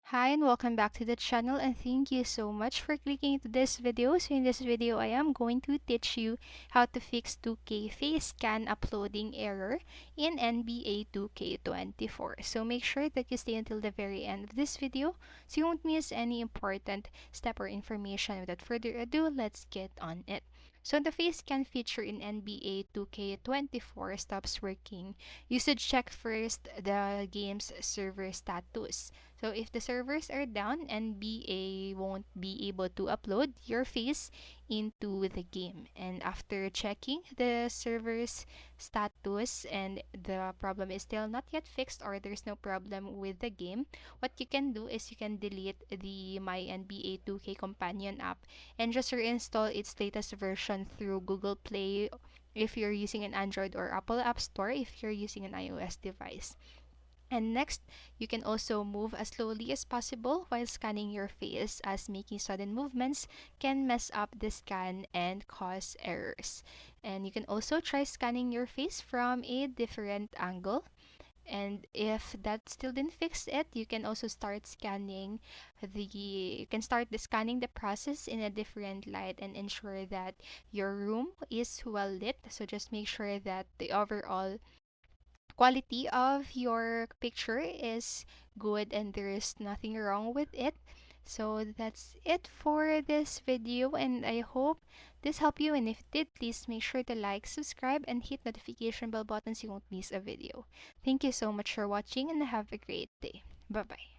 Hi and welcome back to the channel, and thank you so much for clicking into this video. So in this video, I am going to teach you how to fix 2K face scan uploading error in NBA 2K24. So make sure that you stay until the very end of this video so you won't miss any important step or information. Without further ado, let's get on it. So the face scan feature in NBA 2K24 stops working. You should check first the game's server status. So if the servers are down, NBA won't be able to upload your face into the game. And after checking the server's status and the problem is still not yet fixed or there's no problem with the game, what you can do is you can delete the My NBA 2K companion app and just reinstall its latest version through Google Play if you're using an Android, or Apple App Store if you're using an iOS device. And next, you can also move as slowly as possible while scanning your face, as making sudden movements can mess up the scan and cause errors. And you can also try scanning your face from a different angle. And if that still didn't fix it, you can also start scanning the process in a different light and ensure that your room is well lit. So just make sure that the overall quality of your picture is good and there is nothing wrong with it. So that's it for this video, and I hope this helped you, and if it did, please make sure to like, subscribe, and hit notification bell button so you won't miss a video. Thank you so much for watching and have a great day. Bye bye.